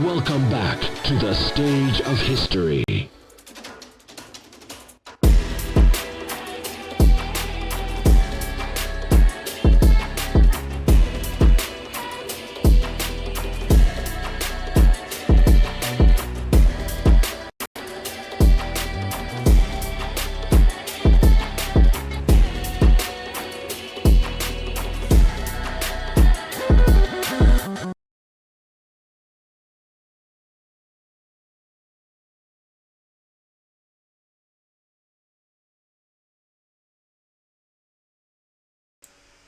Welcome back to the stage of history.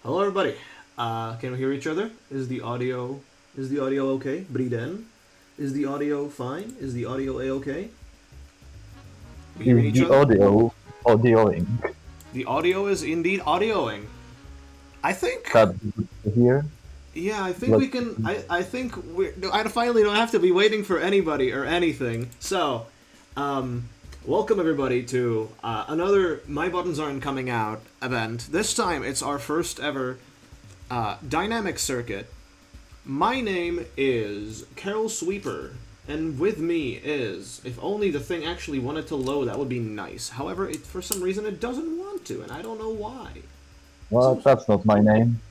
Hello, everybody. Can we hear each other? Is the audio okay? Briden? Is the audio fine? Is the audio a-okay? We hearing Is each the other? audioing? The audio is indeed audioing. I think. That good to hear. Yeah, I think But we can. I think I finally don't have to be waiting for anybody or anything. So, welcome everybody to another My Buttons Aren't Coming Out event. This time it's our first ever dynamic circuit. My name is Carol Sweeper, and with me is, if only the thing actually wanted to load, that would be nice. However, for some reason it doesn't want to, and I don't know why. well, that's not my name.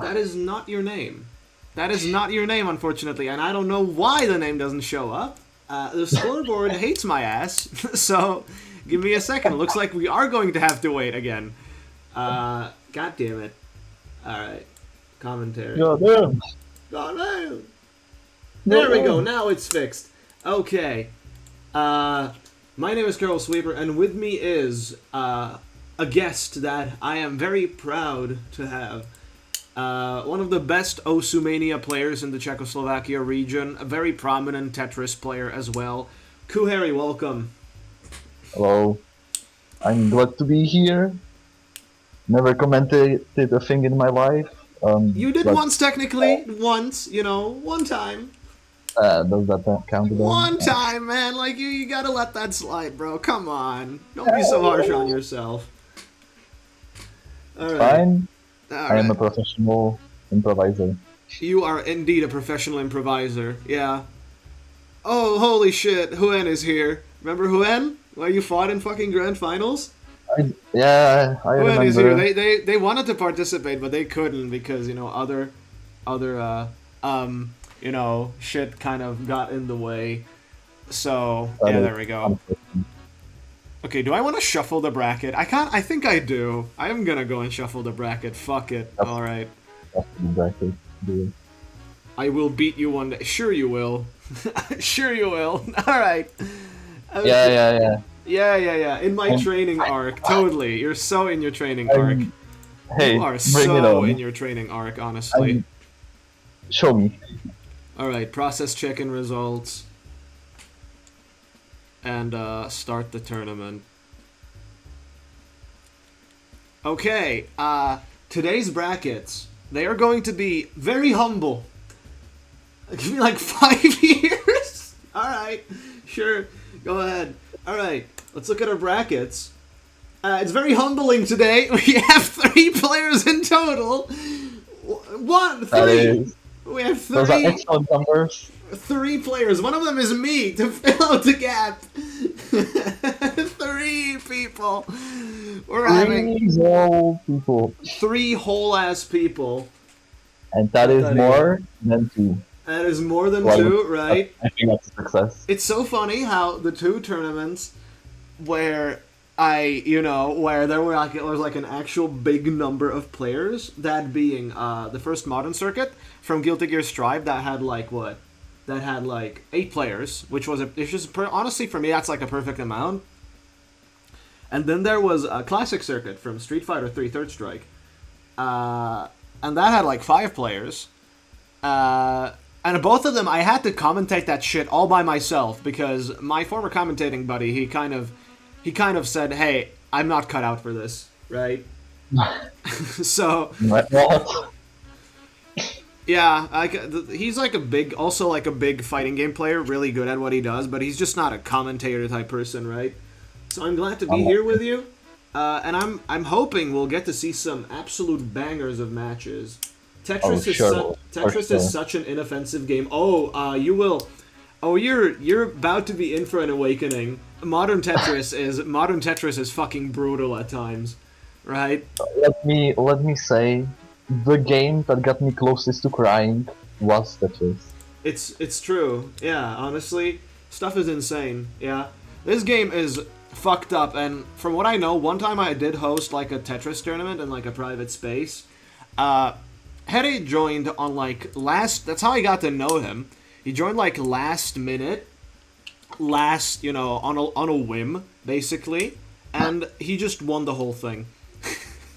That is not your name. That is not your name, unfortunately, and I don't know why the name doesn't show up. The scoreboard hates my ass, so give me a second. It looks like we are going to have to wait again. God damn it. Alright. Commentary. Yeah, damn. God damn. There we go, now it's fixed. Okay. My name is Carol Sweeper, and with me is a guest that I am very proud to have. One of the best Osumania players in the Czechoslovakia region, a very prominent Tetris player as well. Kuhari, welcome. Hello. I'm glad to be here. Never commented a thing in my life. You did but, once, technically. Once, one time. Does that count again? One time, man. Like, you gotta let that slide, bro. Come on. Don't be so harsh on yourself. Alright. Fine. All I am a right. professional improviser. You are indeed a professional improviser. Yeah. Oh, holy shit. Huen is here. Remember Huen? Where you fought in fucking grand finals? I Huen remember. is here. They wanted to participate, but they couldn't because, other shit kind of got in the way. So, yeah, there we go. Okay, do I want to shuffle the bracket? I think I do. I am gonna go and shuffle the bracket. Fuck it. Alright. I will beat you one day. Sure you will. Sure you will. Alright. Yeah. Yeah. In my training arc. Totally. You're so in your training arc. Hey, You are bring it so on. in your training arc, honestly. Show me. Alright, process check-in results. And start the tournament. Okay, today's brackets, they are going to be very humble. Give me like 5 years? Alright, sure, go ahead. Alright, let's look at our brackets. It's very humbling today. We have 3 players in total. Three. We have 3. Those are excellent numbers. 3 players. One of them is me to fill out the gap. 3 people. We're having 3 whole people. 3 whole ass people. And that is more than 2. That is more than Well, 2, right? I think that's a success. It's so funny how the 2 tournaments where where there was like an actual big number of players, that being the first modern circuit from Guilty Gear Strive that had like what? That had like 8 players, which was honestly for me that's like a perfect amount. And then there was a classic circuit from Street Fighter 3 Third Strike, and that had like 5 players. And both of them I had to commentate that shit all by myself because my former commentating buddy he kind of said, "Hey, I'm not cut out for this," right? So. What? Yeah, he's like a big fighting game player, really good at what he does, but he's just not a commentator type person, right? So I'm glad to be here with you, and I'm hoping we'll get to see some absolute bangers of matches. Tetris is such an inoffensive game. Oh, you will Oh, you're about to be in for an awakening. Modern Tetris is fucking brutal at times, right? Let me say, the game that got me closest to crying was Tetris. It's true. Yeah, honestly, stuff is insane. Yeah, this game is fucked up. And from what I know, one time I did host like a Tetris tournament in like a private space. Hede joined on like last. That's how I got to know him. He joined like last minute, on a whim basically, and he just won the whole thing.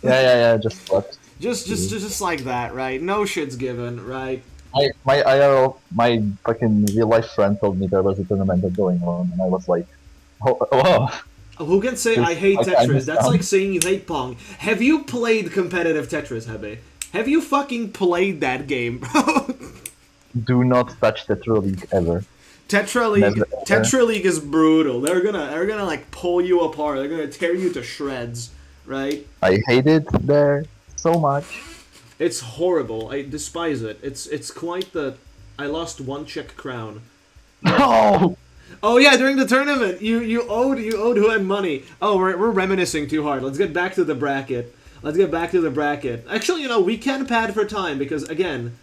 Yeah, just what? Just like that, right? No shit's given, right? My IRL, my fucking real life friend told me there was a tournament going on, and I was like, oh. Who can say I hate I Tetris? That's understand. like saying you hate Pong. Have you played competitive Tetris, Hebe? Have you fucking played that game, bro? Do not touch Tetra League ever. Tetra League, Never. Tetra League is brutal. They're gonna like pull you apart. They're gonna tear you to shreds, right? I hate it there so much. It's horrible. I despise it. It's quite the. I lost one Czech crown. No! Oh yeah, during the tournament, you owed him money. Oh, we're reminiscing too hard. Let's get back to the bracket. Actually, we can pad for time because again,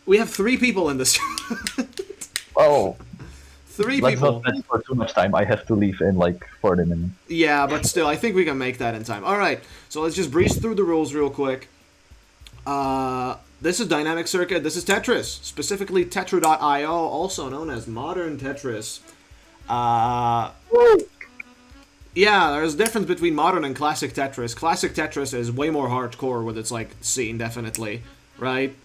we have 3 people in this. Oh, 3 let's people. not spend for too much time. I have to leave in like 40 minutes. Yeah, but still, I think we can make that in time. All right, so let's just breeze through the rules real quick. This is Dynamic Circuit. This is Tetris, specifically Tetra.io, also known as Modern Tetris. Yeah, there's a difference between modern and classic Tetris. Classic Tetris is way more hardcore with its like scene, definitely, right?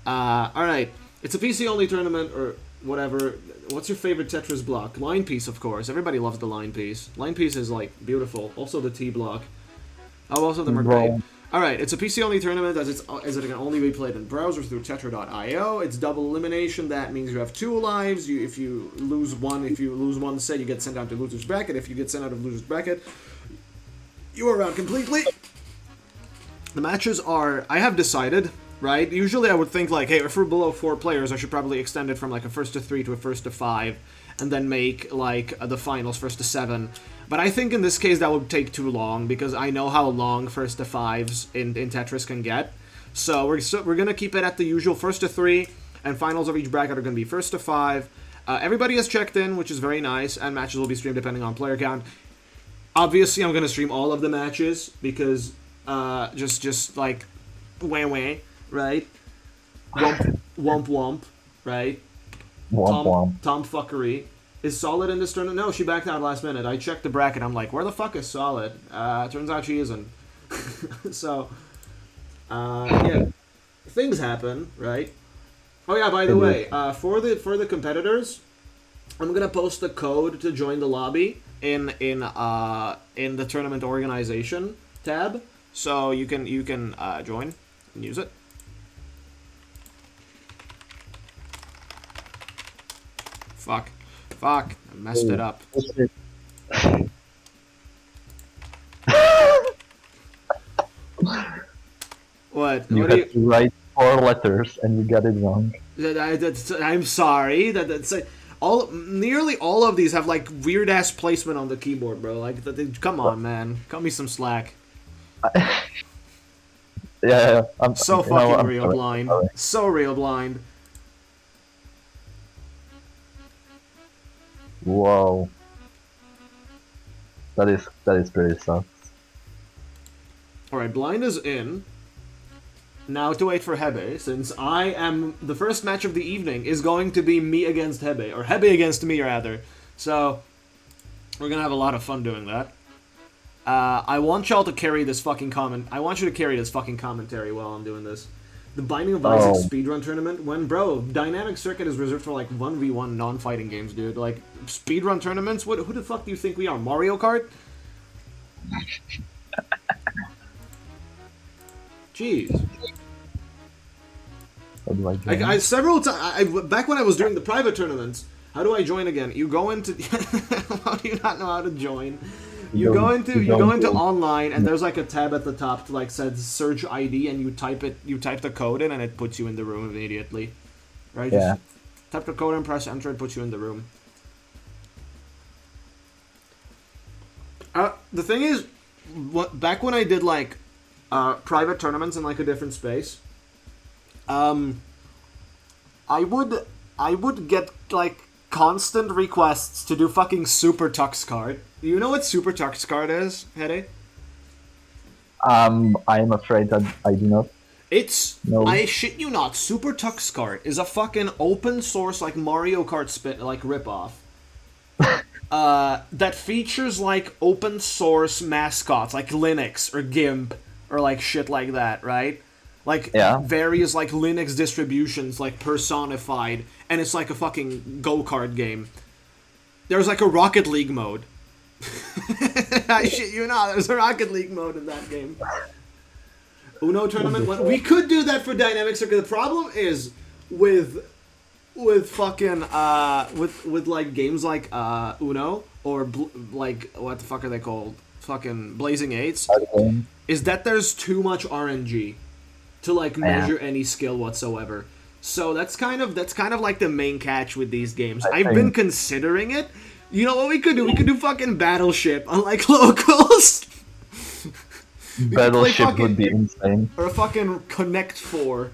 All right, it's a PC only tournament or whatever. What's your favorite Tetris block? Line piece, of course. Everybody loves the line piece. Line piece is like beautiful. Also the T block. Oh, also the Mercury. Bro. Alright, it's a PC-only tournament as it can only be played in browsers through Tetra.io. It's double elimination. That means you have 2 lives. If you lose one set, you get sent out to loser's bracket. If you get sent out of loser's bracket, you are out completely. The matches are... I have decided, right? Usually I would think like, hey, if we're below 4 players, I should probably extend it from like a first to 3 to a first to 5, and then make like the finals first to 7. But I think in this case that would take too long because I know how long first to 5s in Tetris can get. So we're gonna keep it at the usual first to 3, and finals of each bracket are gonna be first to 5. Everybody has checked in, which is very nice, and matches will be streamed depending on player count. Obviously, I'm gonna stream all of the matches because just like wah, right? Womp, right? Womp. Tom fuckery. Is Solid in this tournament? No, she backed out last minute. I checked the bracket. I'm like, where the fuck is Solid? Turns out she isn't. So, yeah, things happen, right? Oh yeah, by the way, for the competitors, I'm gonna post the code to join the lobby in the tournament organization tab, so you can join and use it. Fuck, I messed it up. What? You What do had to write 4 letters and you got it wrong. I'm sorry. Nearly all of these have like weird ass placement on the keyboard, bro. Like, come on, man, cut me some slack. Yeah, I'm So fucking I'm real sorry, blind. sorry. So real blind. Whoa. That is pretty sucks. All right, blind is in. Now to wait for Hebe, since I am the first match of the evening is going to be me against Hebe, or Hebe against me rather. So we're gonna have a lot of fun doing that. I want y'all to carry this fucking I want you to carry this fucking commentary while I'm doing this. The Binding of Isaac speedrun tournament. Bro, Dynamic Circuit is reserved for like 1v1 non-fighting games, dude. Like speedrun tournaments. Who the fuck do you think we are? Mario Kart? Jeez. How do I join? Several times, back when I was doing the private tournaments, how do I join again? You go into, how do you not know how to join? You go into online, and there's like a tab at the top to like says search ID, and you type the code in, and it puts you in the room immediately, right? Yeah. Type the code and press enter and puts you in the room. The thing is, back when I did like private tournaments in like a different space, I would get like constant requests to do fucking Super Tux Card. You know what Super Tux Card is, Hede? I'm afraid that I do not. It's No. I shit you not. Super Tux Kart is a fucking open source like Mario Kart like ripoff. That features like open source mascots like Linux or GIMP or like shit like that, right? Like various like Linux distributions like personified, and it's like a fucking go-kart game. There's like a Rocket League mode. I shit you not. There's a Rocket League mode in that game. Uno tournament. We could do that for Dynamic Circuit. The problem is with fucking with like games like Uno or like what the fuck are they called? Fucking Blazing Eights. Is that there's too much RNG to like measure any skill whatsoever. So that's kind of like the main catch with these games. I've been considering it. You know what we could do? We could do fucking Battleship on like locals. Battleship would be insane. Or a fucking Connect 4.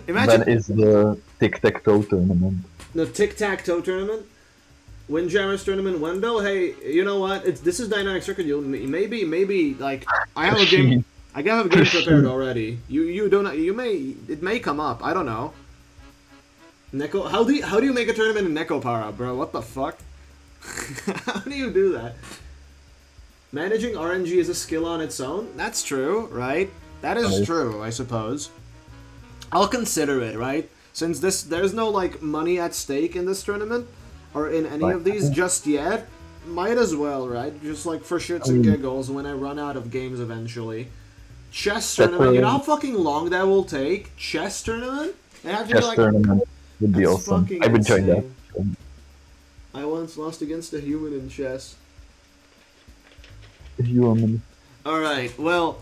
Imagine. That is the tic-tac-toe tournament. The tic-tac-toe tournament? Windjammers tournament, Wendo? Hey, you know what? This is Dynamic Circuit. Maybe like I have a game. I have a game prepared already. You don't. You may. It may come up. I don't know. Neko. How do you make a tournament in Neko Power Up, bro? What the fuck? How do you do that? Managing RNG is a skill on its own? That's true, right? That is true, I suppose. I'll consider it, right? Since there's no, like, money at stake in this tournament, or in any of these just yet, might as well, right? Just, like, for shits and giggles when I run out of games eventually. Chess tournament, you know how fucking long that will take? Chess tournament? Chess tournament would be awesome. I would join that. I once lost against a human in chess. Human. Alright, well,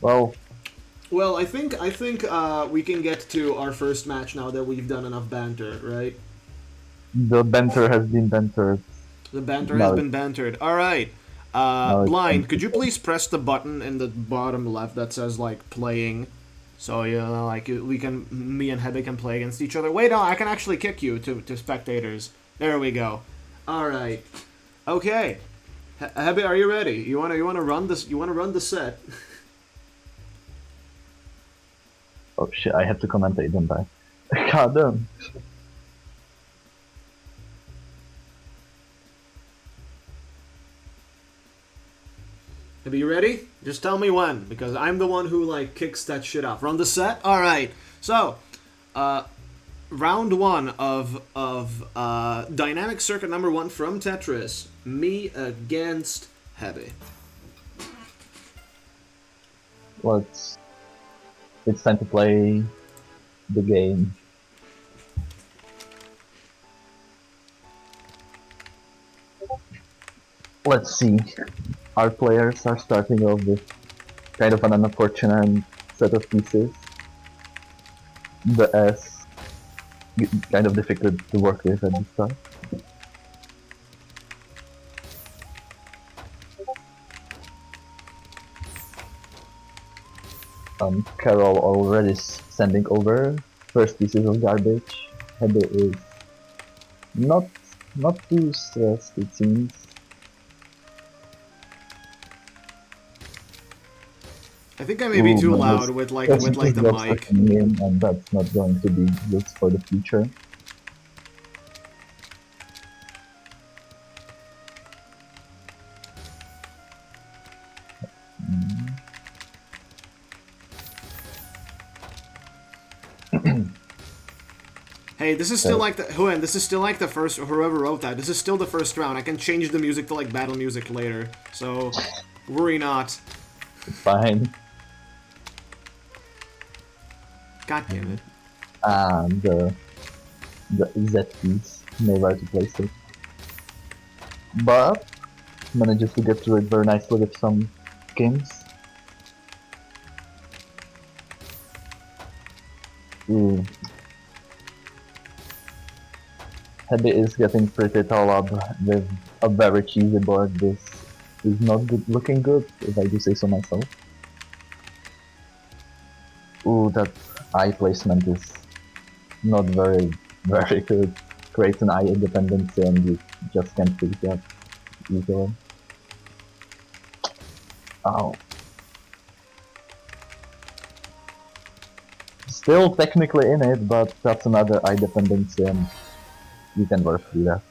I think we can get to our first match now that we've done enough banter, right? The banter has been bantered. The banter has been bantered. Alright. Blind, could you please press the button in the bottom left that says, like, playing? So, you know, like, me and Hebe can play against each other. Wait, no, I can actually kick you to spectators. There we go. Alright. Okay. Hebe, are you ready? You wanna run this? You wanna run the set? Oh shit! I have to commentate, don't I? God damn. Hebe, you ready? Just tell me when, because I'm the one who like kicks that shit off. Run the set. All right. So, round one of Dynamic Circuit number 1 from Tetris. Me against Hebe. It's time to play the game. Let's see. Our players are starting off with kind of an unfortunate set of pieces. The S kind of difficult to work with at the start. Carol already sending over first pieces of garbage. Hebe is not too stressed, it seems. I think I may be too loud with the mic. And that's not going to be good for the future. Hey, this is still like the Huan. This is still like the first. Whoever wrote that, this is still the first round. I can change the music to like battle music later, so worry not. Fine. God damn it. And the Z piece, nowhere to place it. But manages to get through it very nicely with some kings. Ooh. Heavy is getting pretty tall up with a very cheesy board. This is not good, looking good, if I do say so myself. Ooh, that eye placement is not very good. Creates an eye independency and you just can't fix that easily. Oh. Still technically in it, but that's another eye dependency and you can work through that.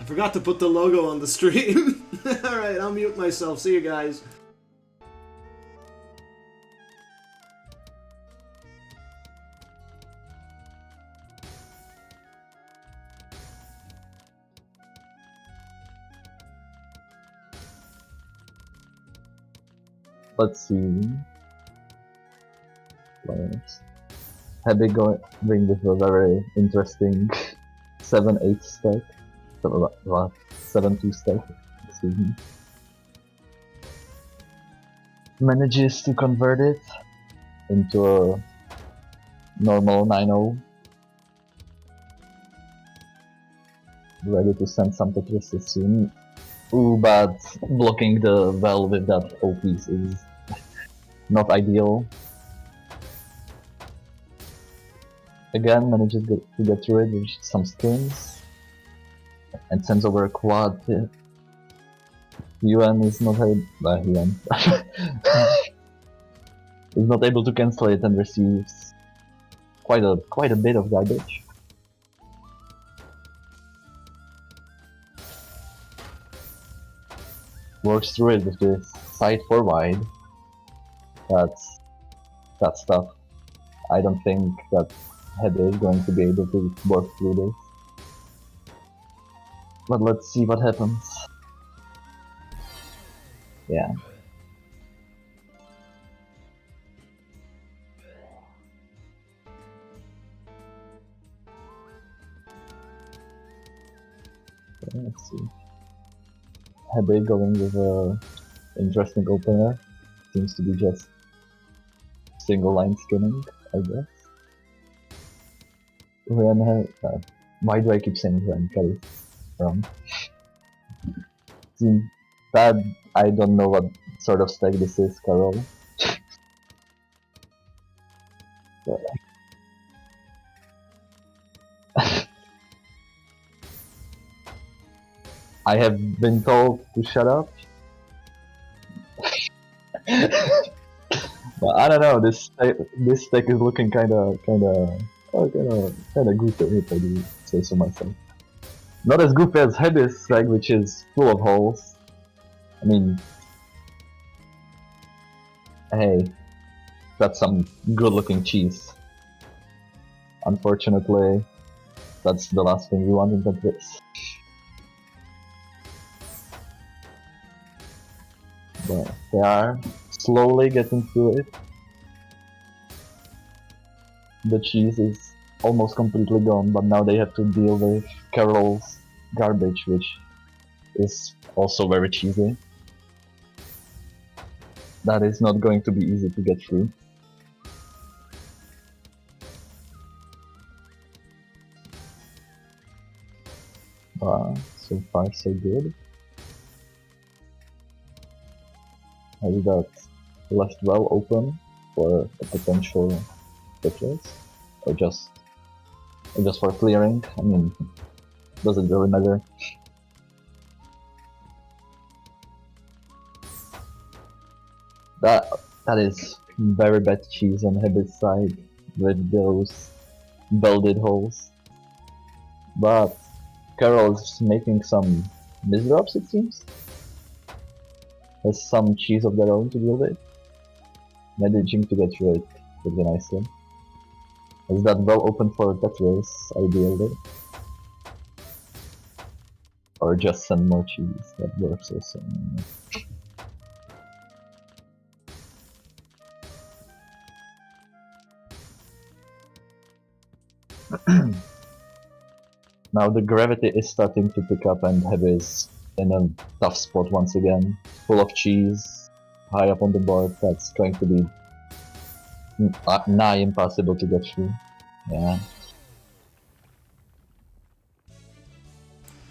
I forgot to put the logo on the stream. Alright, I'll mute myself. See you guys. Let's see. Players. Heavy going with a very interesting 7-8 stack. 7-2 stack, excuse me. Manages to convert it into a normal 9-0. Ready to send some Tetris soon. Ooh, but blocking the well with that O piece is not ideal. Again, manages to get through it with some skins. And sends over a quad. UN is not UN is not able to cancel it and receives quite a bit of garbage. Works through it with this side 4 wide. That's tough. I don't think that Head is going to be able to work through this. But let's see what happens. Yeah. Okay, let's see. Hebe going with a interesting opener. Seems to be just single line skinning, I guess. Why do I keep saying Ren? That is wrong. That I don't know what sort of stack this is, Carol. I have been told to shut up. But I don't know. This stack is looking kinda goofy if I do say so myself. Not as goofy as Head's stack, which is full of holes. I mean, hey, that's some good-looking cheese. Unfortunately, that's the last thing we want in Tetris. But they are slowly getting through it. The cheese is almost completely gone, but now they have to deal with Carol's garbage, which is also very cheesy. That is not going to be easy to get through. So far so good. Has that left well open for a potential Tetris? Or just for clearing? I mean, doesn't really matter. That is very bad cheese on Hebby's side with those welded holes. But Carol's making some misdrops, it seems. Has some cheese of their own to deal with. Managing to get through it pretty nicely. Is that well open for Tetris, ideally? Or just send more cheese, that works also. Now the gravity is starting to pick up and Heavy is in a tough spot once again. Full of cheese, high up on the board, that's going to be nigh impossible to get through. Yeah.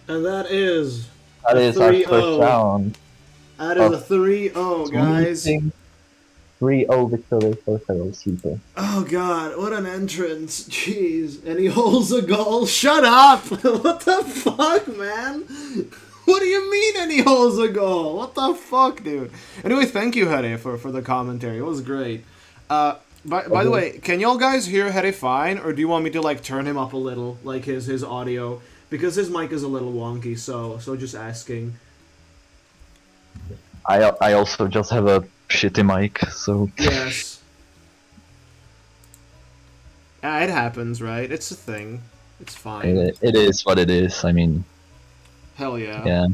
And that is That a is our first 3-0. round That is a of 3-0, guys. sweeping 3-0 victory for Feral Sweeper. Oh god, what an entrance. Jeez. And he holds a goal. Shut up! What the fuck, man? What do you mean and he holds a goal? What the fuck, dude? Anyway, thank you, Hede, for the commentary. It was great. By the way, can y'all guys hear Hede fine, or do you want me to, like, turn him up a little, like, his audio? Because his mic is a little wonky, so just asking. I also just have a shitty mic, so Yes. It happens, right? It's a thing. It's fine. it is what it is. I mean, Hell yeah. yeah.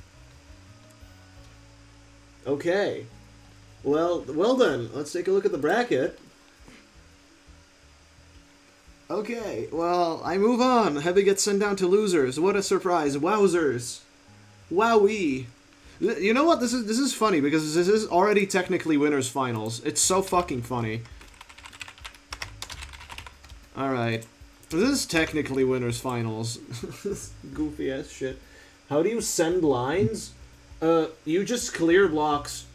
Okay. Well then, let's take a look at the bracket. Okay, well, I move on. Heavy gets sent down to losers. What a surprise. Wowzers. Wowee. You know what? This is funny because this is already technically winners finals. It's so fucking funny. Alright. This is technically winners finals. Goofy ass shit. How do you send lines? You just clear blocks.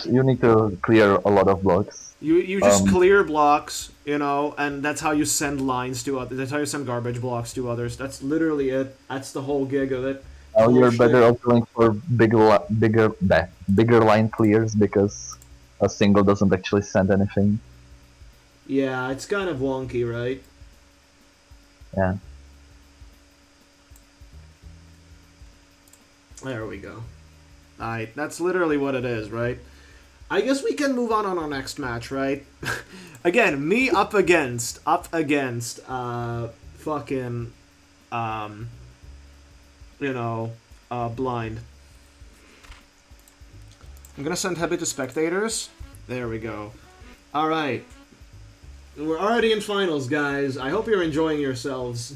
You need to clear a lot of blocks. You just clear blocks, you know, and that's how you send lines to others. That's how you send garbage blocks to others. That's literally it. That's the whole gig of it. Now you're shit. better off going for bigger line clears because a single doesn't actually send anything. Yeah, it's kind of wonky, right? Yeah. There we go. Alright, that's literally what it is, right? I guess we can move on our next match, right? Again, me up against, fucking, blind. I'm gonna send Heavy to spectators. There we go. Alright. We're already in finals, guys. I hope you're enjoying yourselves.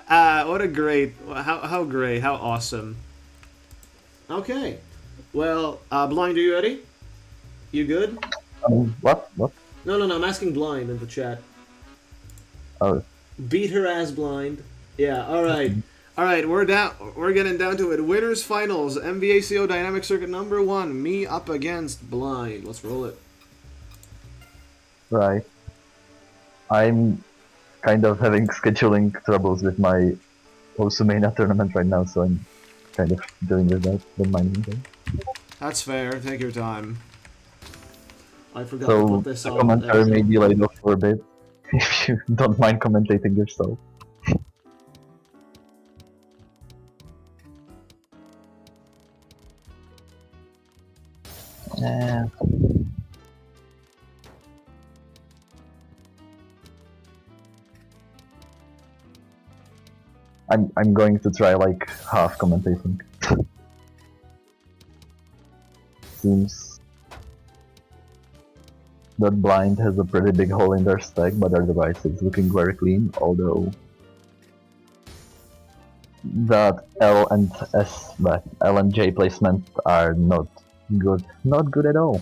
What a great, how great, how awesome. Okay. Well, Blind, are you ready? You good? What? No, I'm asking Blind in the chat. Oh. Beat her ass, Blind. Yeah, alright. Alright, we're getting down to it. Winners finals, MBACO Dynamic Circuit number 1, me up against Blind. Let's roll it. Right. I'm kind of having scheduling troubles with my Osumena tournament right now, so I'm kind of doing with that, don't mind me. That's fair, take your time. I forgot to So put this the on. commentary may be laid off for a bit, if you don't mind commentating yourself. Yeah. I'm going to try like half commentating. Seems that Blind has a pretty big hole in their stack, but otherwise it's looking very clean, although that L and J placement are not good. Not good at all.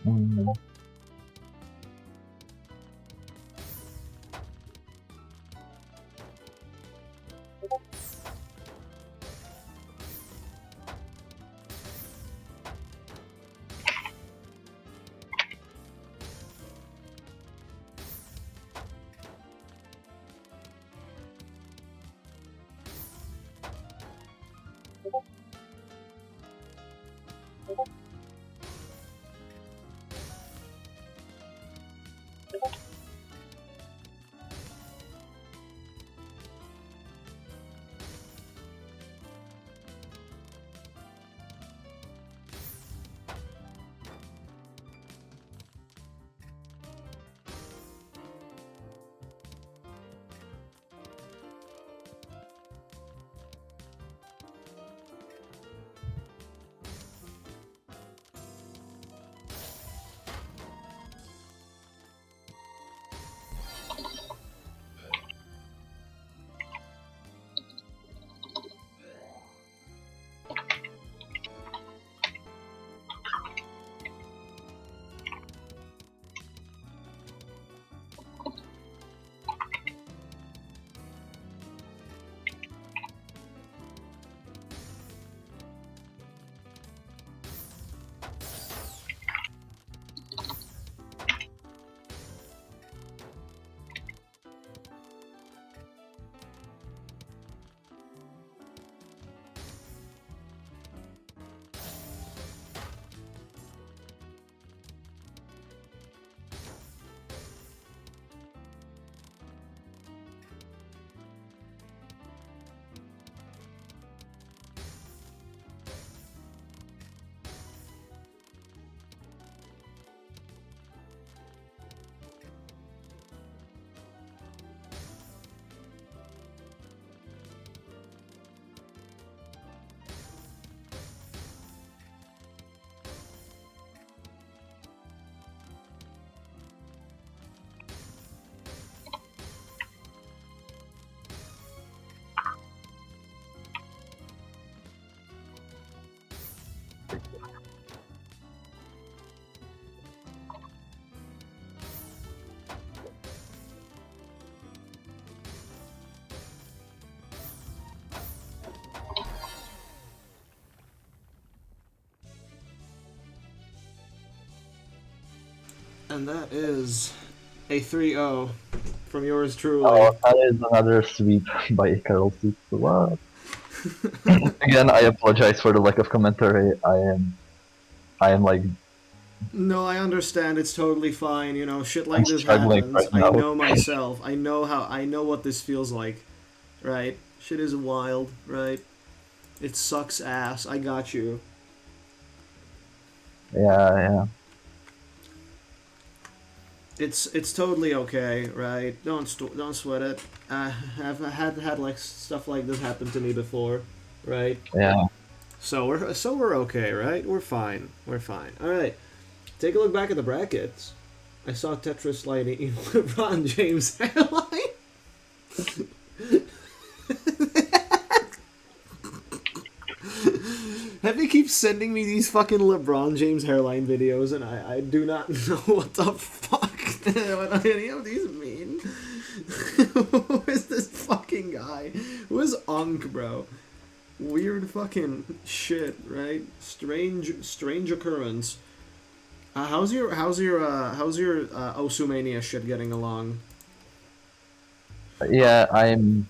Mm. And that is a 3-0 from yours truly. Oh, that is another sweep by Carol Soup. What? Again, I apologize for the lack of commentary. I am like No, I understand. It's totally fine. You know, shit like I'm this struggling happens. right I now. know myself. I know what this feels like. Right? Shit is wild, right? It sucks ass. I got you. yeah. It's totally okay, right? Don't sweat it. I've had like stuff like this happen to me before, right? Yeah. So we're okay, right? We're fine. We're fine. All right. Take a look back at the brackets. I saw Tetris sliding in LeBron James hairline. Heavy keeps sending me these fucking LeBron James hairline videos, and I do not know what the fuck what any of these mean. Who is this fucking guy? Who is Unk, bro? Weird fucking shit, right? Strange occurrence. How's your Osumania shit getting along? Yeah, I'm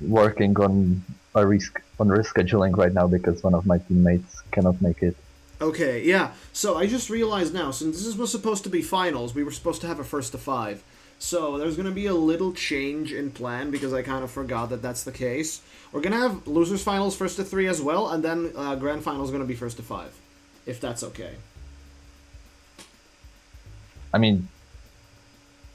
working on rescheduling right now because one of my teammates cannot make it. Okay, yeah. So I just realized now, since this was supposed to be finals, we were supposed to have a first to 5. So there's going to be a little change in plan because I kind of forgot that that's the case. We're going to have losers finals first to 3 as well, and then grand finals going to be first to 5, if that's okay. I mean,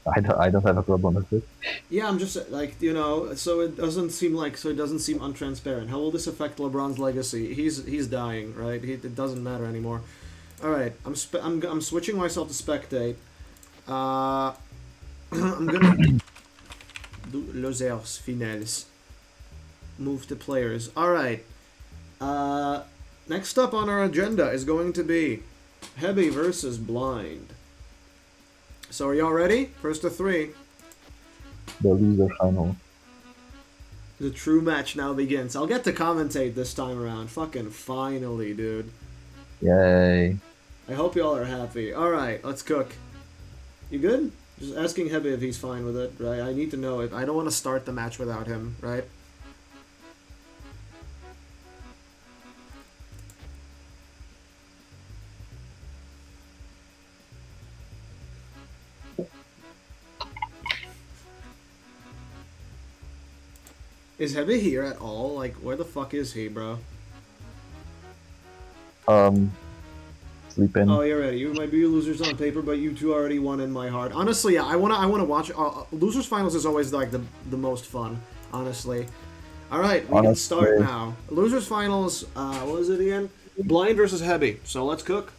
I don't have a problem with it. Yeah, I'm just like, you know, so it doesn't seem untransparent. How will this affect LeBron's legacy? He's dying, right? It doesn't matter anymore. All right, I'm switching myself to spectate. I'm gonna do losers finales. Move to players. All right. Next up on our agenda is going to be Heavy versus Blind. So are y'all ready? First to 3. The loser final. The true match now begins. I'll get to commentate this time around. Fucking finally, dude. Yay. I hope y'all are happy. Alright, let's cook. You good? Just asking Hebe if he's fine with it, right? I need to know it. I don't want to start the match without him, right? Is Hebe here at all? Like, where the fuck is he, bro? Sleeping. Oh, you're ready. You might be losers on paper, but you two already won in my heart. Honestly, yeah, I wanna watch. Losers finals is always like the most fun. Honestly. All right, we can start now. Losers finals. What was it again? Blind versus Hebe. So let's cook.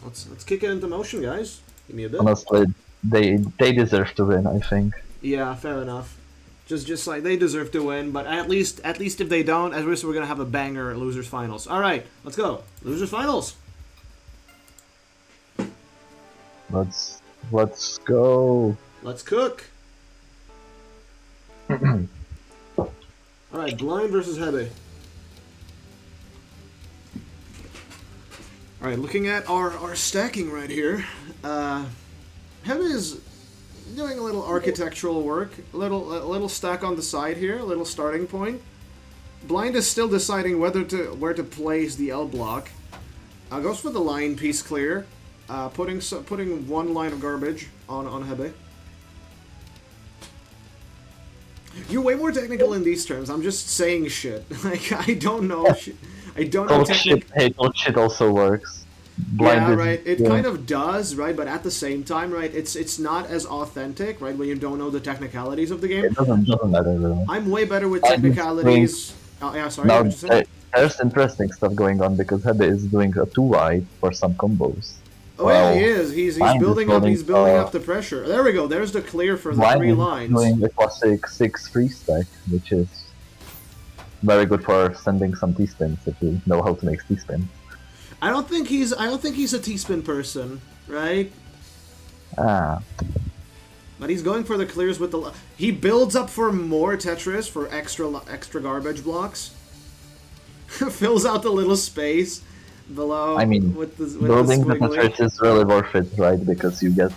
Let's kick it into motion, guys. Give me a bit. Honestly, they deserve to win, I think. Yeah, fair enough. Just like they deserve to win, but at least if they don't, at least we're gonna have a banger losers finals. All right, let's go. Losers finals. Let's go. Let's cook. All right, Blind versus Hebe. All right, looking at our stacking right here. Hebe is doing a little architectural work, a little stack on the side here, a little starting point. Blind is still deciding where to place the L block. Goes for the line piece clear, putting one line of garbage on Hebe. You're way more technical in these terms. I'm just saying shit. Like I don't know. I don't know technique. Hey, shit also works. Blind yeah, right. It kind of does, right? But at the same time, right? It's not as authentic, right? When you don't know the technicalities of the game. It doesn't matter really. I'm way better with technicalities. Oh yeah, sorry. Now, What you saying? there's interesting stuff going on because Hebe is doing a 2-wide for some combos. Oh yeah, he is. He's building up. He's building up the pressure. There we go. There's the clear for the 3 lines. Doing the classic 6-3 stack, which is very good for sending some T-spins if you know how to make T-spins. I don't think he's a T-spin person, right? Ah, But he's going for the clears with the. He builds up for more Tetris for extra garbage blocks. Fills out the little space below. I mean, with the building the squiggly. Tetris is really worth it, right? Because you get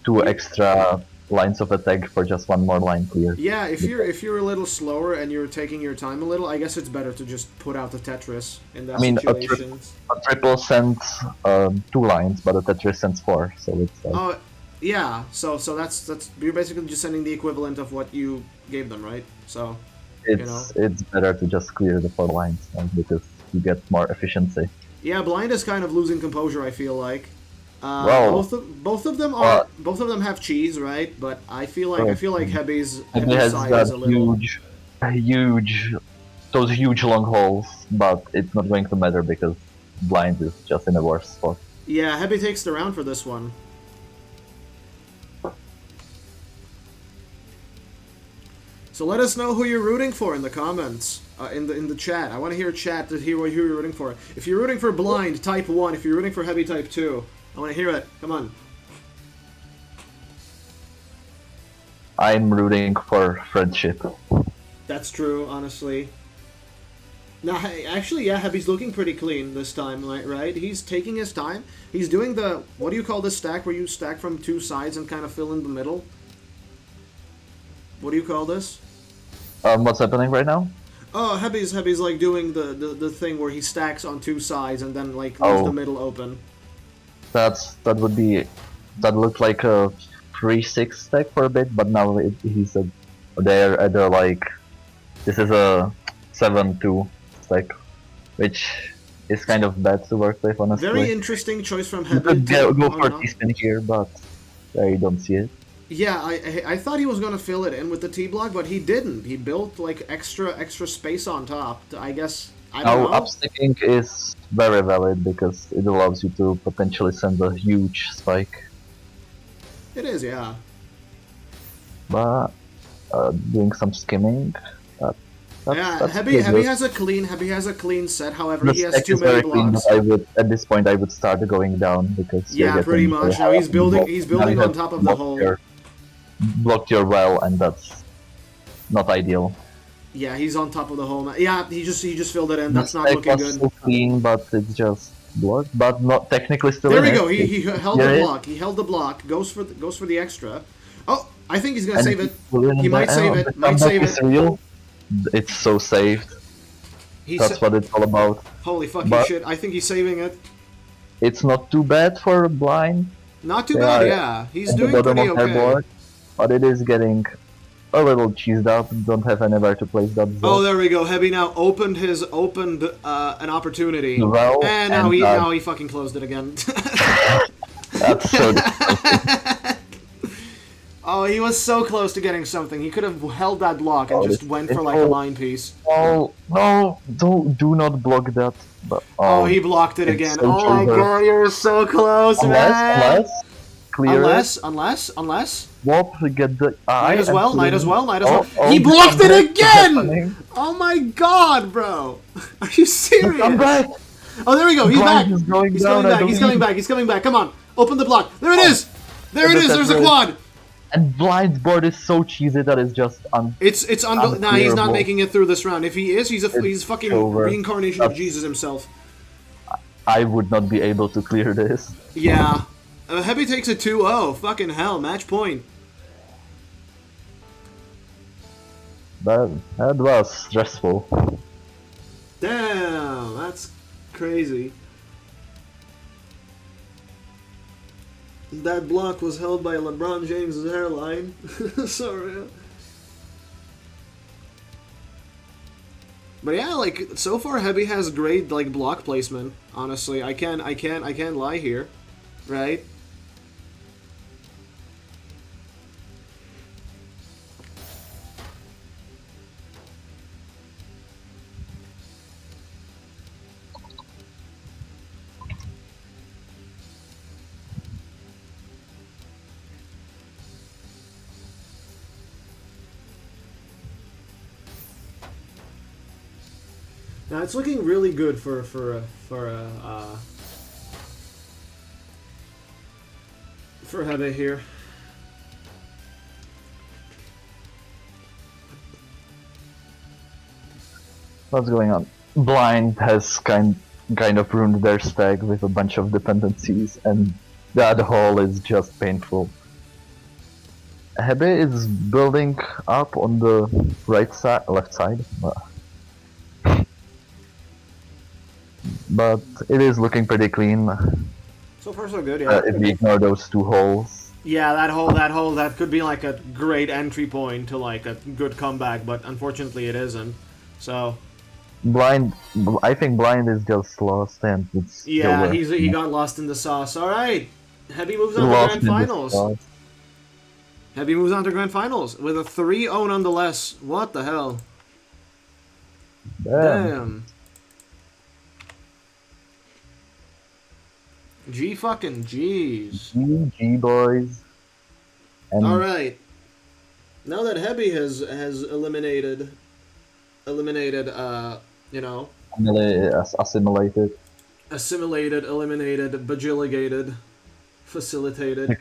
2 extra lines of attack for just 1 more line clear. Yeah, if you're a little slower and you're taking your time a little, I guess it's better to just put out the Tetris in that I mean, situation. a triple sends 2 lines, but a Tetris sends 4, so it's like... Oh, yeah. So that's you're basically just sending the equivalent of what you gave them, right? So It's better to just clear the 4 lines, right? Because you get more efficiency. Yeah, Blind is kind of losing composure. I feel like. Well, both of them have cheese, right? But I feel like Heavy's He has side that is a little. those huge long holes, but it's not going to matter because Blind is just in a worse spot. Yeah, Heavy takes the round for this one. So let us know who you're rooting for in the comments, in the chat. I want to hear chat to hear who you're rooting for. If you're rooting for Blind, type 1. If you're rooting for Heavy, type 2. I want to hear it. Come on. I'm rooting for friendship. That's true, honestly. Now, actually, yeah, Heavy's looking pretty clean this time, right? He's taking his time. He's doing the, what do you call this stack where you stack from 2 sides and kind of fill in the middle? What do you call this? What's happening right now? Oh, Heavy's like doing the thing where he stacks on 2 sides and then like leaves the middle open. That looked like a 3-6 stack for a bit, but now they're like, this is a 7-2 stack, which is kind of bad to work with, honestly. Very interesting choice from You Heavy. could go for T-spin here, but I don't see it. Yeah, I thought he was gonna fill it in with the T-block, but he didn't. He built like extra space on top. I guess I don't know. Upsticking is very valid because it allows you to potentially send a huge spike. It is, yeah. But doing some skimming. Yeah, Heavy has a clean set. However, The he has stack too is many very clean, blocks. but at this point I would start going down because Yeah, pretty much. Now he's building on top of the hole. Blocked your well, and that's not ideal. Yeah, he's on top of the hole. Yeah, he just filled it in. That's not The looking stack was good. so clean, but it's just blocked, but not technically still. There in we it. go. He held Yeah, the it- block. He held the block. Goes for the extra. Oh, I think he's gonna and save it. the He might save comeback it. Might save is it. real. It's so saved. That's what it's all about. Holy fucking But- shit! I think he's saving it. It's not too bad for Blind. Not too They bad. are Yeah, he's at the doing bottom pretty of their okay. board, but it is getting a little cheesed up. Don't have anywhere to place that. Oh, there we go. Heavy now opened an opportunity, Well, and now and, he fucking closed it again. That's so disappointing. Oh, he was so close to getting something. He could have held that block and just went for like a line piece. No, do not block that. But, Oh, he blocked it it's again. so Oh my triggered. god, you're so close, man. Unless, Unless. Whoop, get the eye. Might as and well. Oh, He blocked it comeback is again! happening. Oh my god, bro. Are you serious? Come back! Oh, there we go. He's back. Blind is going He's down, coming I back. He's believe. coming back. He's coming back. Come on. Open the block. There it is. There it Look is. at There's the this. quad. And Blind's board is so cheesy that it's just It's under. Nah, he's not unclearable. making it through this round. If he is, he's fucking over. reincarnation of That's- Jesus himself. I would not be able to clear this. Yeah. Heavy takes a 2-0. Fucking hell. Match point. That was stressful. Damn. That's crazy. That block was held by LeBron James' hairline. Sorry. But yeah, like so far, Heavy has great like block placement. Honestly, I can't lie here, right? Now it's looking really good for Hebe here. What's going on? Blind has kind of ruined their stack with a bunch of dependencies, and that hole is just painful. Hebe is building up on the left side, but it is looking pretty clean. So far so good, yeah. If we ignore those two holes. Yeah, that hole, that could be like a great entry point to like a good comeback, but unfortunately it isn't. So I think Blind is just lost, and it's yeah, he got lost in the sauce. All right, Heavy moves on to Grand Finals. Heavy moves on to Grand Finals with a 3-0 nonetheless. What the hell? Damn. G fucking G's. GG boys. And all right. Now that Heavy has eliminated, you know, assimilated, eliminated, bajilligated, facilitated.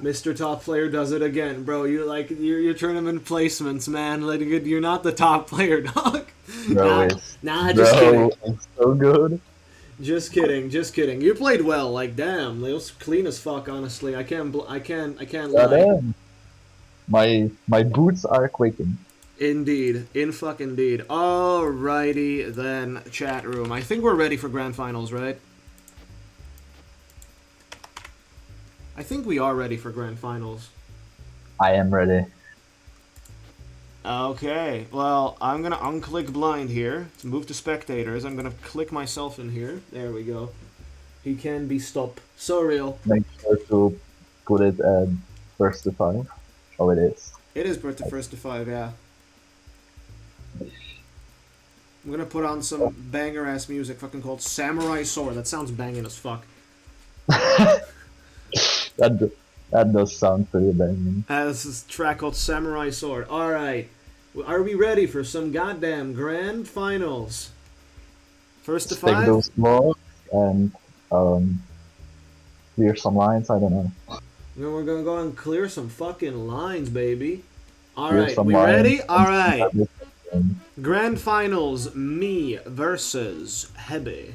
Mr. Top Player does it again, bro. You like your tournament placements, man. Like you're not the top player, dog. Bro, just kidding. It's so good. Just kidding. You played well. Like damn, they was clean as fuck. Honestly, I can't lie. Damn. My boots are quaking. Indeed, indeed. Alrighty then, chat room. I think we're ready for Grand Finals, right? I think we are ready for Grand Finals. I am ready. Okay, well, I'm gonna unclick Blind here to move to spectators. I'm gonna click myself in here. There we go. He can be stopped. So real. Make sure to put it at first to 5. Oh, it is. It is put to first to 5, yeah. I'm gonna put on some banger ass music fucking called Samurai Sword. That sounds banging as fuck. That does sound pretty banging. This is a track called Samurai Sword. Alright. Are we ready for some goddamn Grand Finals? First to 5? Take those blocks and clear some lines, I don't know. Then we're gonna go and clear some fucking lines, baby. Alright, we ready? Alright. Grand Finals, me versus Hebe.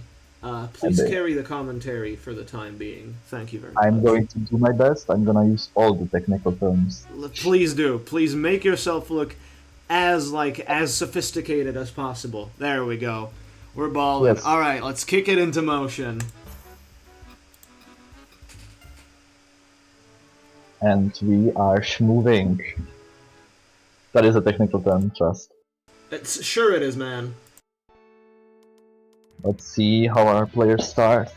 Please carry the commentary for the time being. Thank you very much. I'm going to do my best. I'm gonna use all the technical terms. Please do. Please make yourself look as sophisticated as possible. There we go. We're balling. Yes. Alright, let's kick it into motion. And we are schmoving. That is a technical term, trust. Sure it is, man. Let's see how our players start.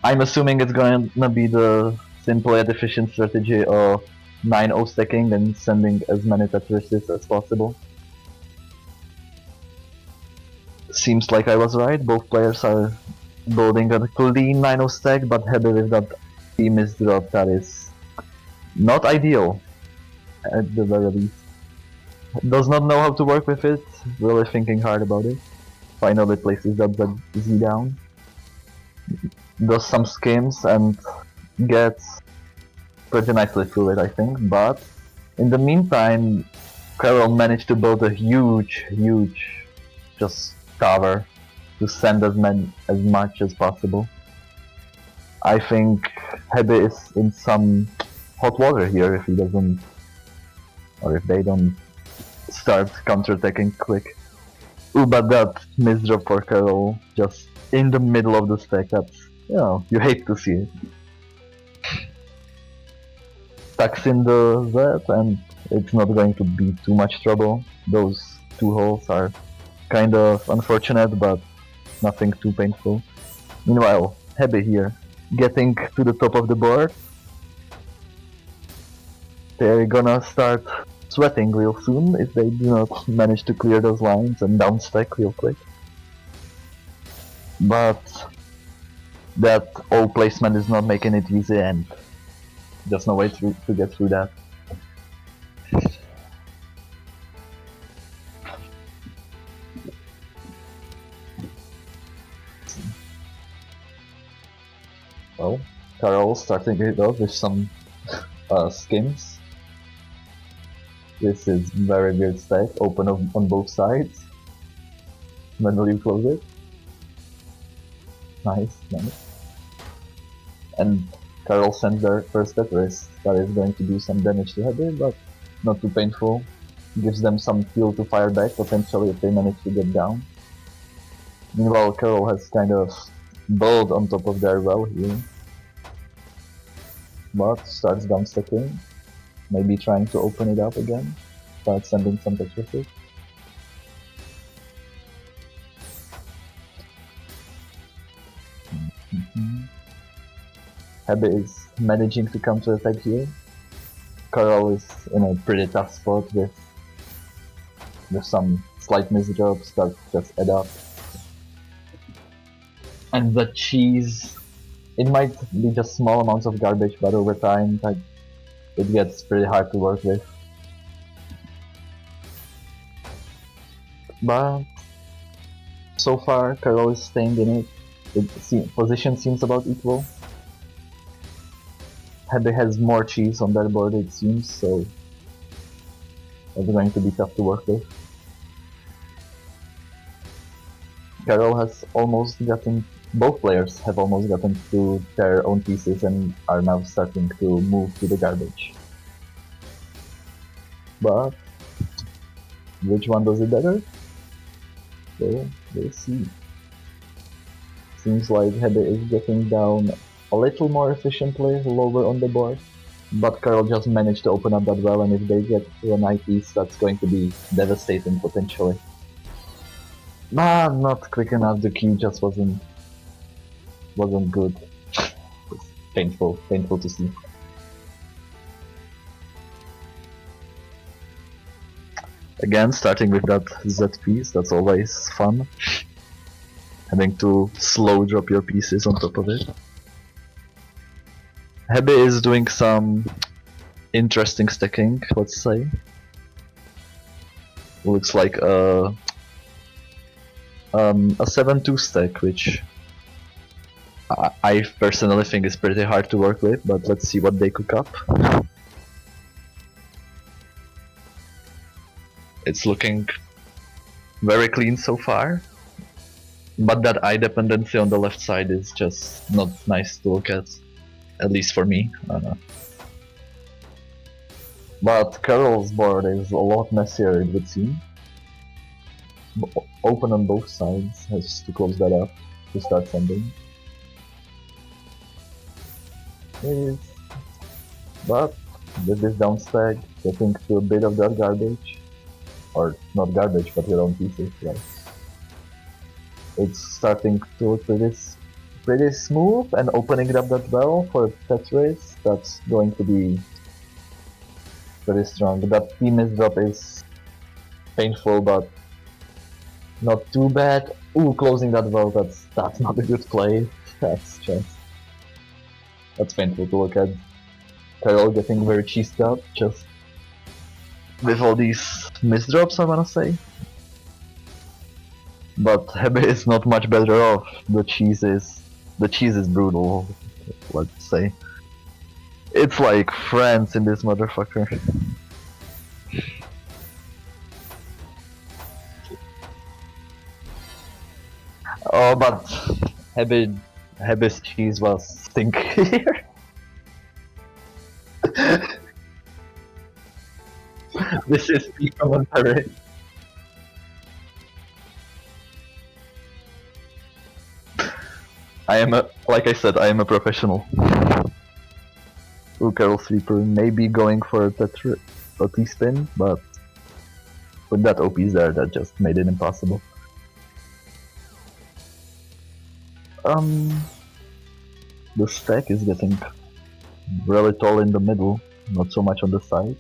I'm assuming it's gonna be the simple yet efficient strategy of 9-0 stacking and sending as many Tetrises as possible. Seems like I was right, both players are building a clean 9-0 stack, but Hebe with that miss drop that is not ideal at the very least. Does not know how to work with it, really thinking hard about it. Finally places that Z down, does some skims and gets pretty nicely through it, I think, but in the meantime Carol managed to build a huge just tower to send as much as possible. I think Hebe is in some hot water here if he doesn't, or if they don't start counterattacking quick. Ooh, but that misdrop for Carol just in the middle of the stack, that's, you hate to see it. Tucks in the Z and it's not going to be too much trouble. Those two holes are kind of unfortunate, but nothing too painful. Meanwhile, Hebe here, getting to the top of the board. They're gonna start sweating real soon if they do not manage to clear those lines and downstack real quick. But that O placement is not making it easy, and there's no way to get through that. Well, Carol starting it off with some skins. This is very weird stack, open on both sides. Manually close it. Nice, nice. And Carol sends their first Tetris. That is going to do some damage to Heather, but not too painful. Gives them some fuel to fire back, potentially, if they manage to get down. Meanwhile, Carol has kind of built on top of their well here. But starts downstacking. Maybe trying to open it up again. Start sending some Tetrises. Hebe is managing to counter attack here. Carol is in a pretty tough spot with some slight misdrops that just add up. And the cheese, it might be just small amounts of garbage, but over time it gets pretty hard to work with. But so far Carol is staying in it. Position seems about equal. Hebe has more cheese on their board, it seems, so it's going to be tough to work with. Carol has almost gotten, both players have almost gotten to their own pieces and are now starting to move to the garbage. But which one does it better? So we'll see. Seems like Hebe is getting down a little more efficiently, lower on the board. But Carol just managed to open up that well, and if they get to an eyepiece, that's going to be devastating potentially. But not quick enough, the key just wasn't good. It's painful to see. Again, starting with that Z piece, that's always fun. Having to slow drop your pieces on top of it. Hebe is doing some interesting stacking, let's say. Looks like a 7-2 stack, which I personally think is pretty hard to work with, but let's see what they cook up. It's looking very clean so far, but that eye dependency on the left side is just not nice to look at least for me. But Carol's board is a lot messier, it would seem. Open on both sides, has to close that up to start sending. But with this down stack, getting to a bit of that garbage, or not garbage, but your own pieces, right? It's starting to look pretty smooth, and opening up that well for Tetris, that's going to be pretty strong. That T misdrop is painful, but not too bad. Ooh, closing that well, that's not a good play. That's painful to look at. Carol getting very cheesed up, just with all these misdrops, I wanna say. But Hebe is not much better off. The cheese is brutal, let's say. It's like France in this motherfucker. Oh, but Hebe's cheese was stinkier. This is peak commentary. Like I said, I am a professional. Ooh, Carol Sleeper may be going for a T-spin, but with that OPs there, that just made it impossible. The stack is getting really tall in the middle, not so much on the sides.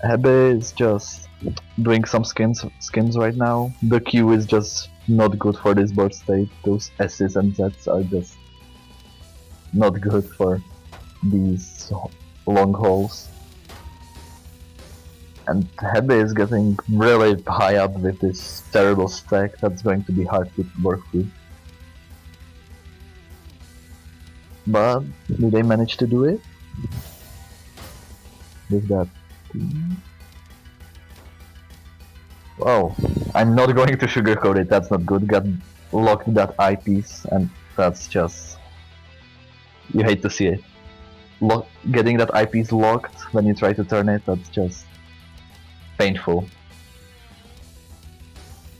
Hebe is just doing some skins right now. The Q is just not good for this board state. Those S's and Z's are just not good for these long holes. And Hebe is getting really high up with this terrible stack that's going to be hard to work with. But do they manage to do it? With that. Oh, I'm not going to sugarcoat it, that's not good. Got locked that eyepiece, and that's just... You hate to see it. Getting that eyepiece locked when you try to turn it, that's just... painful.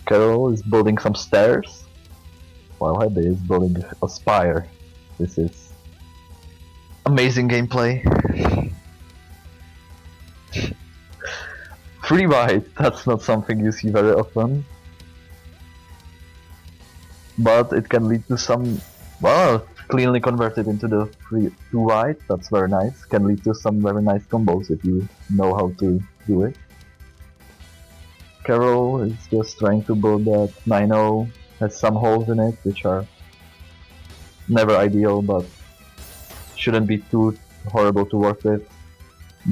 Carol is building some stairs, while Hebe is building a spire. This is... amazing gameplay. Free ride, that's not something you see very often. But it can lead to some... well, cleanly converted into the free 2 ride, that's very nice. Can lead to some very nice combos if you know how to do it. Carol is just trying to build that 9-0, has some holes in it, which are never ideal, but shouldn't be too horrible to work with.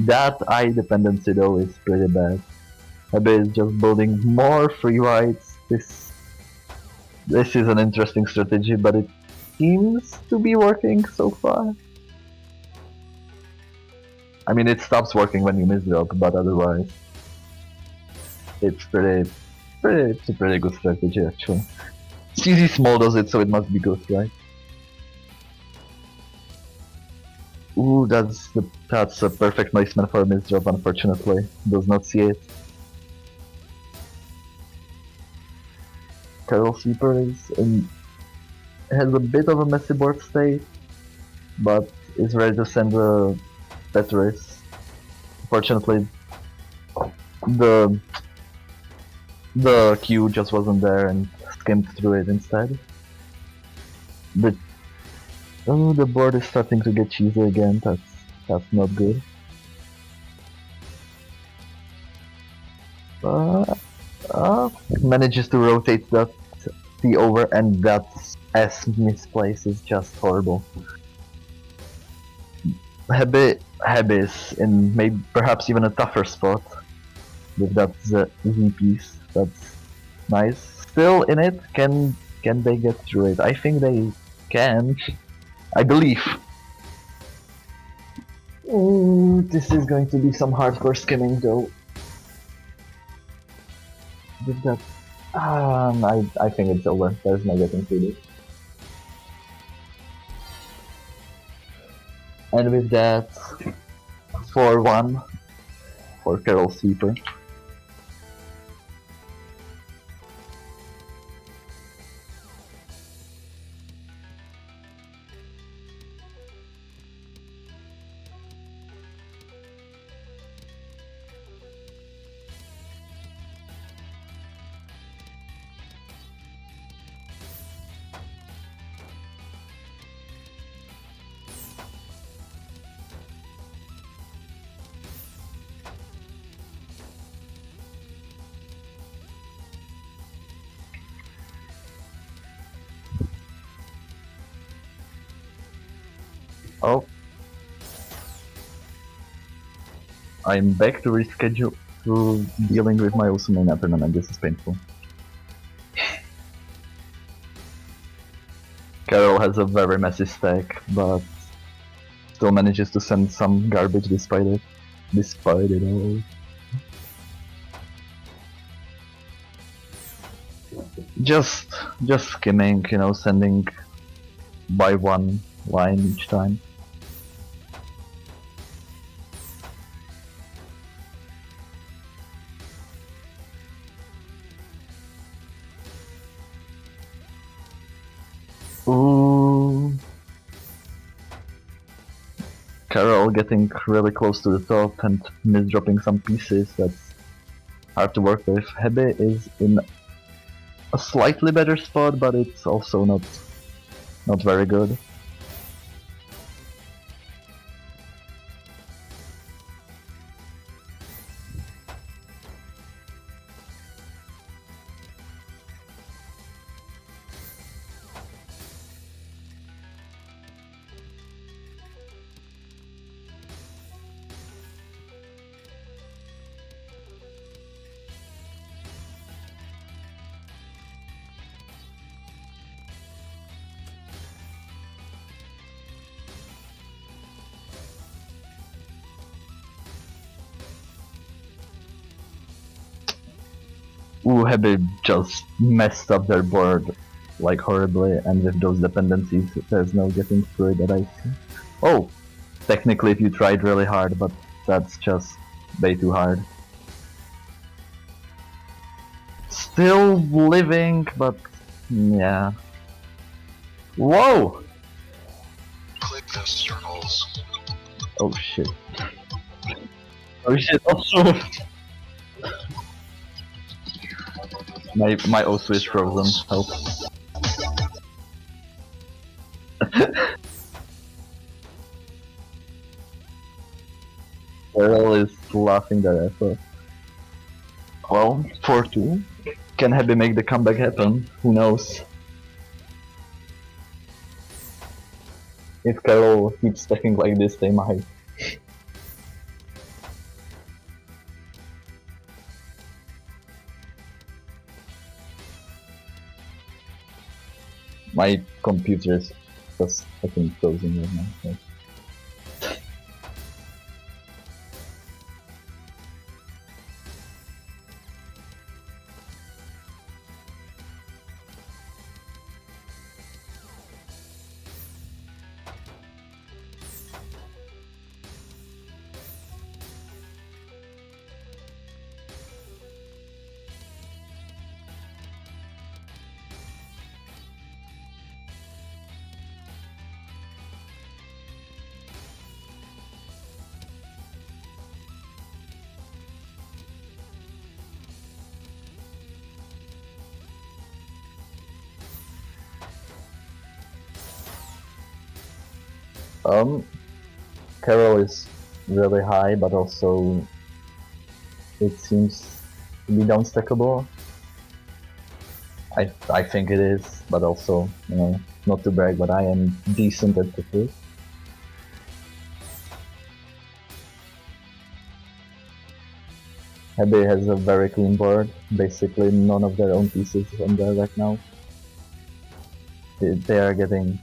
That eye dependency though is pretty bad. Hebe is just building more free rides. This is an interesting strategy, but it seems to be working so far. I mean, it stops working when you miss drop, but otherwise, it's it's a pretty good strategy actually. CZ Small does it, so it must be good, right? Ooh, that's a perfect placement for a miss drop. Unfortunately, does not see it. Carol Sweeper has a bit of a messy board state, but is ready to send a Tetris. Fortunately, the queue just wasn't there and skimmed through it instead. The board is starting to get cheesy again. That's not good. Manages to rotate that T over, and that S misplace is just horrible. Hebe is in maybe perhaps even a tougher spot with that Z piece. That's nice. Still in it. Can they get through it? I think they can. I believe. Ooh, this is going to be some hardcore skimming though. With that, I think it's over. There's no getting through this. And with that, 4-1 for Carol Sweeper. Oh. I'm back to reschedule to dealing with my Usumena tournament. This is painful. Carol has a very messy stack, but still manages to send some garbage despite it. Despite it all. Just skimming, you know, sending by one line each time. Ooh. Carol getting really close to the top and misdropping some pieces. That's hard to work with. Hebe is in a slightly better spot, but it's also not very good. Uhebi just messed up their board like horribly, and with those dependencies, there's no getting through it that I see. Oh, technically if you tried really hard, but that's just way too hard. Still living, but yeah. Whoa! Click the circles. Oh shit. Oh shit, also! My O switch frozen, help. Carol is laughing their ass off. Well, 4-2. Can Happy make the comeback happen? Who knows? If Carol keeps stacking like this, they might. My computer is just fucking frozen right now. So. Carol is really high, but also it seems to be downstackable. I think it is, but also, you know, not to brag, but I am decent at the Hebe has a very clean board, basically none of their own pieces on there right now. They are getting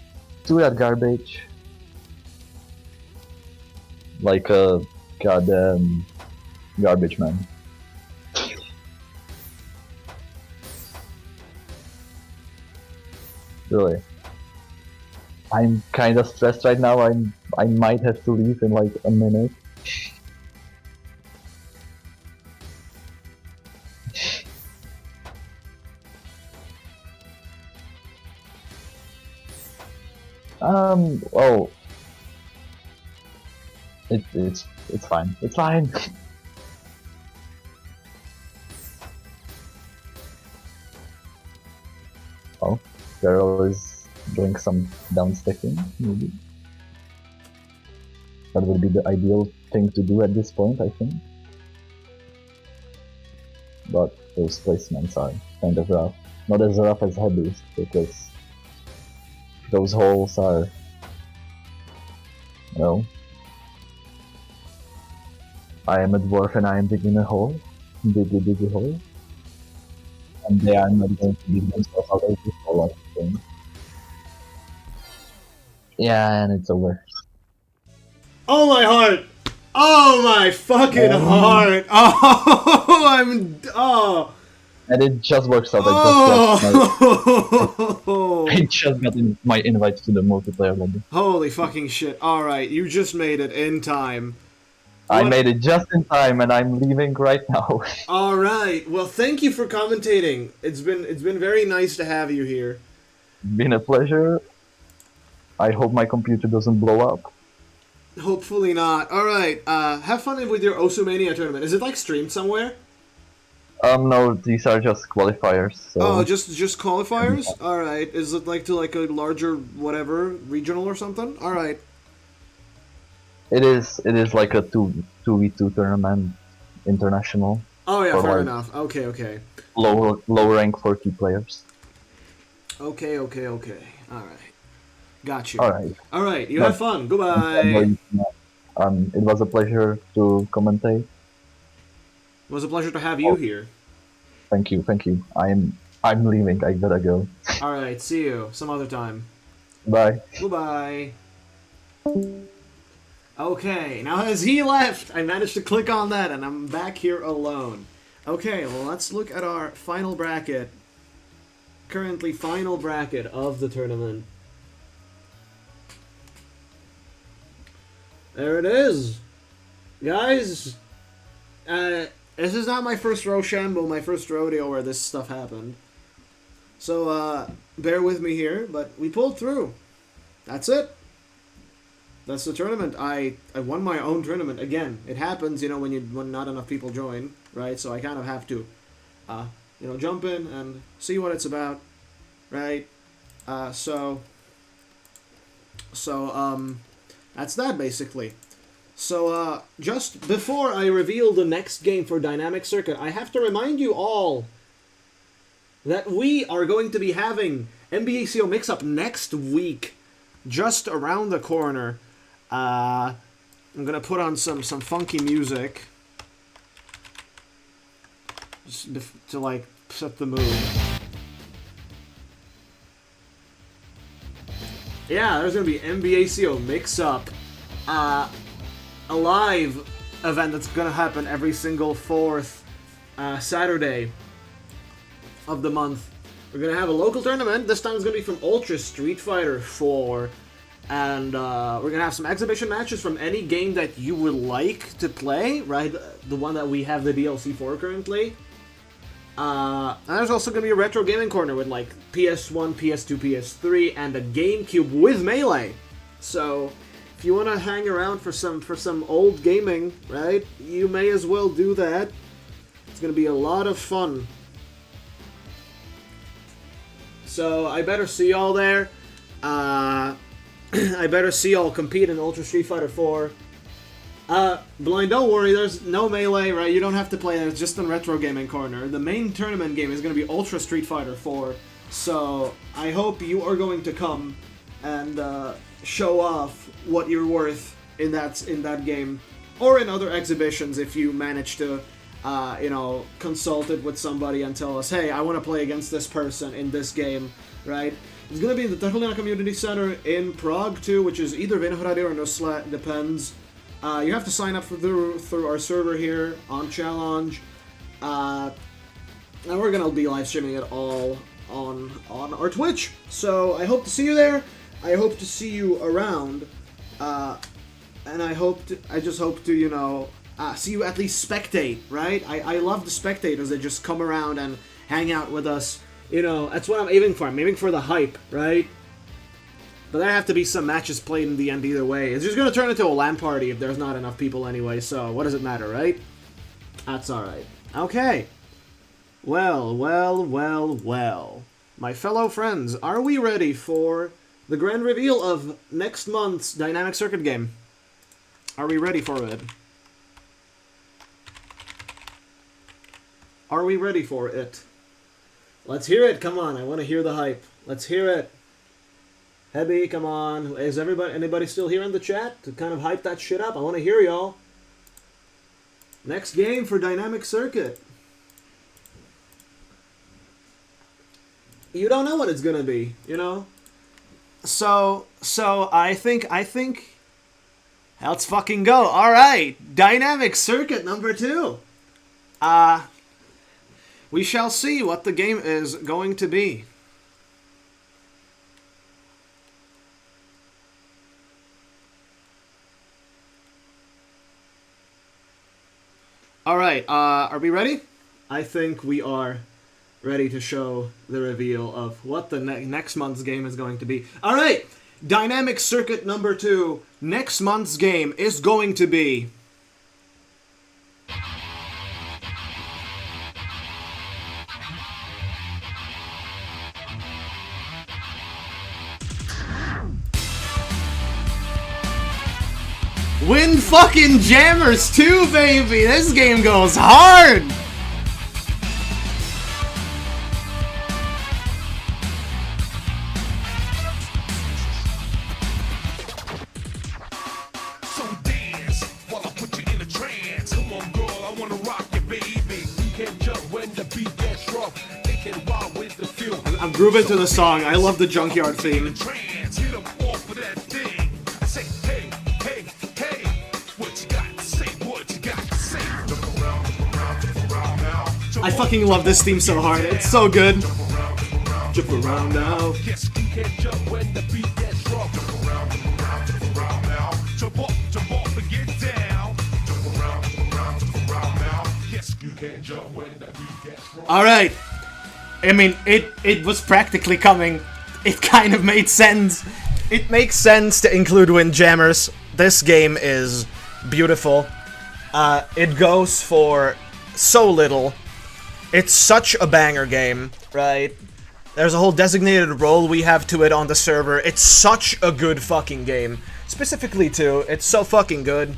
2 that garbage. Like a goddamn garbage man. Really. I'm kind of stressed right now. I might have to leave in like a minute. Well, it's fine. It's fine. Oh, Daryl is doing some downstacking, maybe. That would be the ideal thing to do at this point, I think. But those placements are kind of rough. Not as rough as Heavy's, because those holes are, you know, I am a dwarf and I am digging a hole, dig a hole, and they are not going to dig themselves out of this hole, I think. Yeah, and it's over. Oh my heart! Oh my fucking heart! Oh, And it just works out. oh! I just got my invite to the multiplayer lobby. Holy fucking shit! All right, you just made it in time. I made it just in time, and I'm leaving right now. All right. Well, thank you for commentating. It's been very nice to have you here. Been a pleasure. I hope my computer doesn't blow up. Hopefully not. All right. Have fun with your Osumania tournament. Is it like streamed somewhere? No, these are just qualifiers. So. Oh, just qualifiers. All right. Is it like to like a larger whatever regional or something? All right. It is like a 2v2 tournament, international. Oh yeah, fair like enough. Okay. Low rank for key players. Okay. All right. Got you. All right. You have fun. Goodbye. It was a pleasure to commentate. It was a pleasure to have you here. Thank you. I'm leaving. I gotta go. All right. See you some other time. Bye. Goodbye. Okay, now as he left, I managed to click on that, and I'm back here alone. Okay, well, let's look at our final bracket. Currently, final bracket of the tournament. There it is. Guys, this is not my first Rochambeau, my first rodeo where this stuff happened. So, bear with me here, but we pulled through. That's it. That's the tournament. I won my own tournament. Again, it happens, you know, when not enough people join, right? So I kind of have to, you know, jump in and see what it's about, right? So, that's that, basically. So, just before I reveal the next game for Dynamic Circuit, I have to remind you all that we are going to be having MBACO Mix-Up next week, just around the corner. I'm gonna put on some funky music, just to like set the mood. Yeah, there's gonna be MBACO Mix-Up, a live event that's gonna happen every single fourth Saturday of the month. We're gonna have a local tournament. This time it's gonna be from Ultra Street Fighter 4. And we're going to have some exhibition matches from any game that you would like to play, right? The one that we have the DLC for currently. And there's also going to be a retro gaming corner with like PS1, PS2, PS3, and a GameCube with Melee. So if you want to hang around for some old gaming, right? You may as well do that. It's going to be a lot of fun. So I better see y'all there. I better see y'all compete in Ultra Street Fighter 4. Blind, don't worry, there's no Melee, right? You don't have to play it, it's just a retro gaming corner. The main tournament game is going to be Ultra Street Fighter 4, so I hope you are going to come and show off what you're worth in that game, or in other exhibitions if you manage to, you know, consult it with somebody and tell us, hey, I want to play against this person in this game, right? It's going to be in the Techolina Community Center in Prague, too, which is either Vinohrady or Nusla, depends. You have to sign up through our server here on Challenge. And we're going to be live streaming it all on our Twitch. So I hope to see you there. I hope to see you around. And I just hope to, you know, see you at least spectate, right? I love the spectators that just come around and hang out with us. You know, that's what I'm aiming for. I'm aiming for the hype, right? But there have to be some matches played in the end either way. It's just going to turn into a LAN party if there's not enough people anyway, so what does it matter, right? That's alright. Okay. Well. My fellow friends, are we ready for the grand reveal of next month's Dynamic Circuit game? Are we ready for it? Are we ready for it? Let's hear it. Come on, I want to hear the hype. Let's hear it. Hebby, come on. Is anybody still here in the chat to kind of hype that shit up? I want to hear y'all. Next game for Dynamic Circuit. You don't know what it's gonna be, you know? So I think let's fucking go. Alright, Dynamic Circuit number 2. We shall see what the game is going to be. Alright, are we ready? I think we are ready to show the reveal of what the next month's game is going to be. Alright, Dynamic Circuit number 2. Next month's game is going to be... Win fucking Jammers 2, baby! This game goes hard! So dance while I put you in a trance. Come on, girl, I wanna rock you, baby. You can jump when the beat gets rough. They can wild with the feel. I'm grooving to the song. I love the Junkyard theme. Trance, hit 'em off with that thing. I say, hey, hey, hey. What you got to say? What you got to say? Jump around now. I fucking love this theme so hard. It's so good. Jump around now. Yes, you can't jump when the beat gets rough. Jump around, jump around, jump around now. Jump up and get down. Jump around, jump around, jump around now. Yes, you can't jump when the beat gets rough. Alright. I mean, it was practically coming. It kind of made sense. It makes sense to include Windjammers. This game is beautiful. It goes for so little. It's such a banger game, right? There's a whole designated role we have to it on the server. It's such a good fucking game. Specifically, too, it's so fucking good.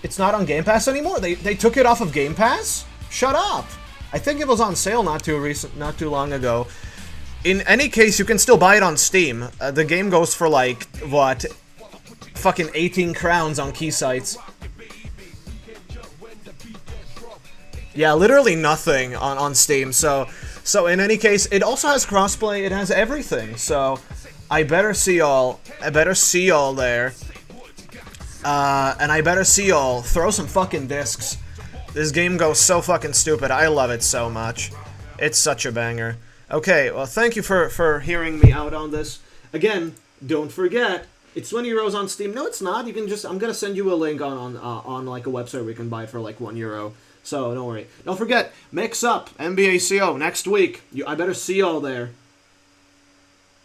It's not on Game Pass anymore? They took it off of Game Pass? Shut up! I think it was on sale not too long ago. In any case, you can still buy it on Steam. The game goes for like, what? Fucking 18 crowns on key sites. Yeah, literally nothing on Steam, so in any case, it also has crossplay, it has everything, so I better see y'all there, and I better see y'all throw some fucking discs. This game goes so fucking stupid, I love it so much. It's such a banger. Okay, well, thank you for hearing me out on this. Again, don't forget, it's 20 euros on Steam. No, it's not, you can just, I'm gonna send you a link on like a website where you can buy it for like €1. So, don't worry. Don't forget, Mix Up, MBACO, next week. I better see y'all there.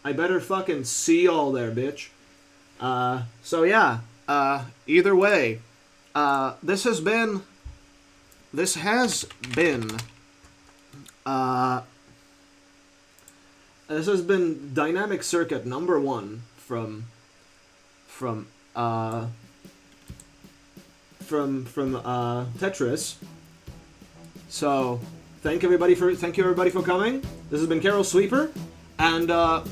I better fucking see y'all there, bitch. So yeah, either way, this has been Dynamic Circuit number 1 from Tetris. So, thank you everybody for coming. This has been Carol Sweeper, and I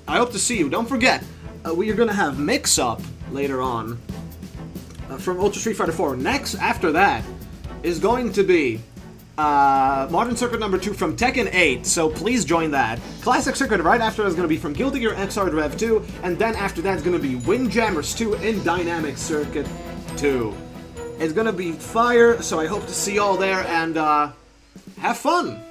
hope to see you. Don't forget, we are gonna have Mix Up later on from Ultra Street Fighter 4. Next, after that, is going to be Modern Circuit number 2 from Tekken 8. So please join that. Classic Circuit right after is gonna be from Guilty Gear Xrd Rev 2, and then after that is gonna be Windjammers 2 in Dynamic Circuit 2. It's gonna be fire, so I hope to see y'all there, and have fun!